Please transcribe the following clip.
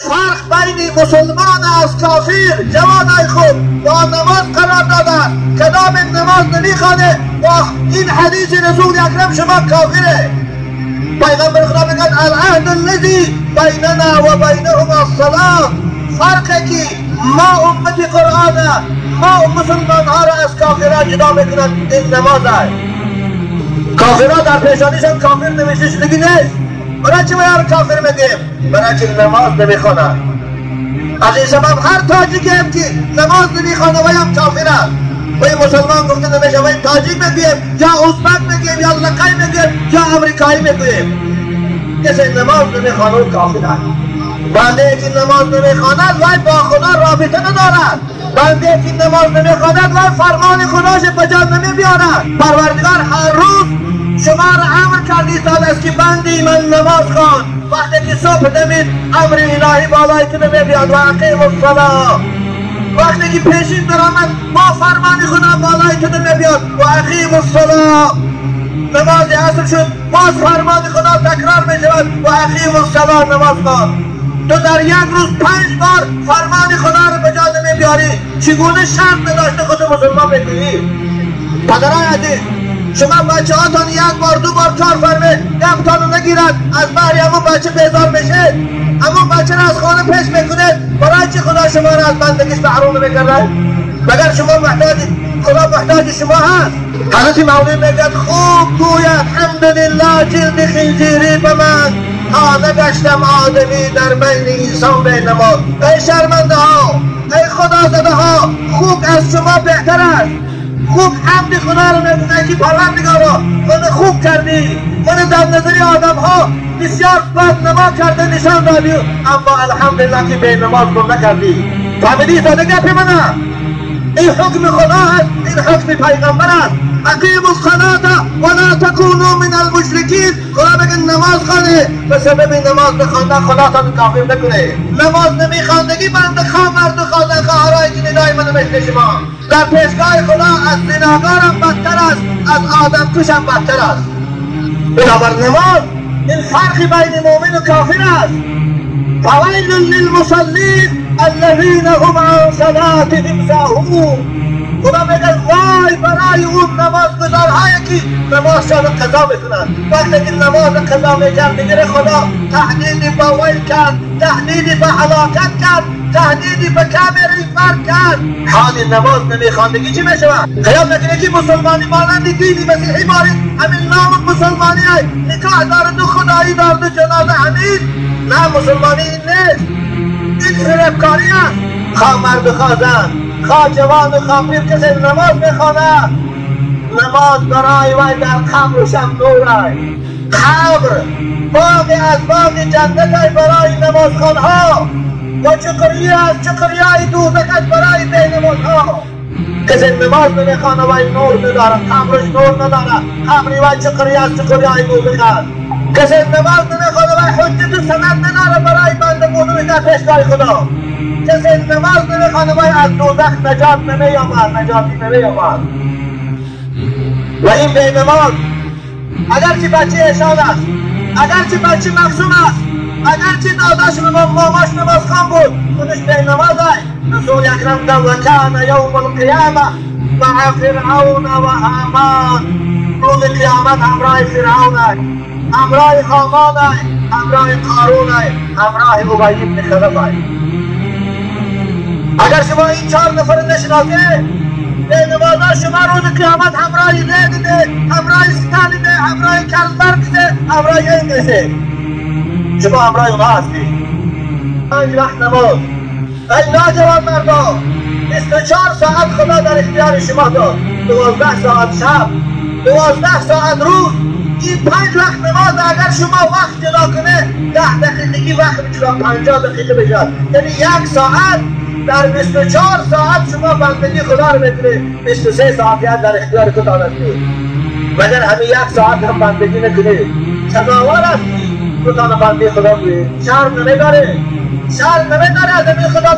فرق بین مسلمان از کافر جوانای خوب با نماز قرار دادن. کدام نماز نمیخوانه با این حدیث رسول اکرم شما کافره. پیغمبر خدا میگن العهد الذی بیننا و بینهم الصلاة. فرقه که ما امت قرآن ما مسلمان ها را از کافرها جدا میکنن این نماز است. کافرها در پیشانیشان کافر نوشته شدگی نیست. برای چی ما کافر میگیم؟ برای چی نماز نمیخوانند. از این سبب هر تاجیکی هم که نماز نمیخوانه و هم کافر است. و این مسلمان گفته نمیشه و این تاجیک میگیم یا ازبک میگیم یا لقای میگیم یا امریکایی میگیم. کسی نماز نمیخوانه و کافر است. بنده که نماز نمیخواند وای با خدا رابطه ندارد. بنده که نماز نمیخواند وای فرمان خداش بجا نمیبیارد. پروردگار هر روز شما را امر کردی سال است که بندی من نماز خوان. وقتی که صبح دمید امر الهی بالای تو نمیبیاد و اقیم الصلاة. وقتی که پیشین درآمد با فرمان خدا بالای تو نمیبیاد و اقیم الصلاة. نماز عصر شد باز فرمان خدا تکرار میشود و اقیم الصلاة نماز خوان. تو در یک روز 5 بار فرمان خدا رو به جا نمیبیاری. چگونه شرط نداشته خود مسلمان بگیری؟ پدرای عزیز شما بچه هاتان 1 بار 2 بار کار فرمه دمتان رو نگیرد از بحری همون بچه بیزار بشه. همون بچه رو از خانه پیش میکنه. برای چی خدا شما رو از بندگیش محروم میکرده؟ مگر شما خدا محتاج شما هست؟ حضرت مولوی میگد خوب گوید حمدلله جلد خنزیری به من تا نگشتم آدمی در بین انسان به نماز. ای شرمنده ها ای خدا زده ها خوب از شما بهتر است. خوب حمد خدا رو میگوید که پروردگارا من خوب کردی. من در نظر آدم ها بسیار بد نما کرده نشان دادی اما الحمدلله که به نماز گم نکردی. فهمیدی ساده گپی منه؟ این حکم خدا است. این حکم پیغمبر است. اقیموا الصلاة ولا تکونوا من المشرکین. خدا بگه نماز خوانه به سبب نماز بخواندن خدا تا کافر نکنه. نماز نمیخواندگی بنده خواه مرد خواندن خواهرای که ندای من مثل شما در پیشگاه خدا از زناگارم بدتر است از آدم کشم بدتر است. بنابر نماز این فرقی بین مؤمن و کافر است. فویل للمصلین الذین هم عن صلاتهم ساهون. خدا میگه وای برای اون نمازگزارهایی که نمازشان قضا میکنند. وقتی که نماز قضا میکرد دیگه خدا تهدید به ویل کرد، تهدید به هلاکت کرد، تهدید به کمری فرق کرد. حال نماز نمیخواندگی چی میشود؟ خیال میکنه که مسلمانی مانند دینی مسیحی بارید همین نام مسلمانی های نکاح دارد و خدایی دارد و جنازه همین. نه مسلمانی این نیست. این خرابکاری است. خواه مرد و خواه زن خواه جوان و خواه پیر کسی نماز میخوانه نماز برای وی در قبر و شمدور های قبر باقی از باقی جنت های برای نمازخوان ها و چقری از چقری های دوزخ برای بی نماز ها. کسی نماز نمیخوانه وی نور نداره قبرش نور نداره قبری وی چقری از چقری های دوزخ هست. کسی نماز نمیخوانه وی حجت و سند نداره برای بنده بودن در پیشگاه خدا. کسی نماز نمیخوانه وی از دوزخ نجات نمیامد نجاتی نمیامد. و این بی نماز اگرچه بچه ایشان است اگرچه بچه مخزوم است اگرچه داداش ماماش نماز خوان بود خودش بی نماز است. رسول اکرم در وکان یوم القیامه مع فرعون و هامان. روز قیامت همراه فرعون است همراه هامان است همراه قارون است همراه ابی بن خلف است. اگر شما این 4 نفر نشناسه به نمازها شما روز قیامت همراه زید ده همراه ستانی ده همراه کلبرگ ده همراه انگلیسه شما همراه اونها هستی. 5 وقت نماز ای ناجوان مردا 24 ساعت خدا در اختیار شما داد. 12 ساعت شب 12 ساعت روز. این 5 وقت نماز اگر شما وقت جدا کنه 10 دقیقگی وقت بشه 50 دقیقه بشه یعنی 1 ساعت در 24 ساعت شما بندگی خدا رو میکنه. 23 ساعت در اختیار خدا هستی. مگر همین 1 ساعت هم بندگی نکنه سزاوار هستی خدا رو بندگی خدا کنه. شرم نمیداره از همین خدا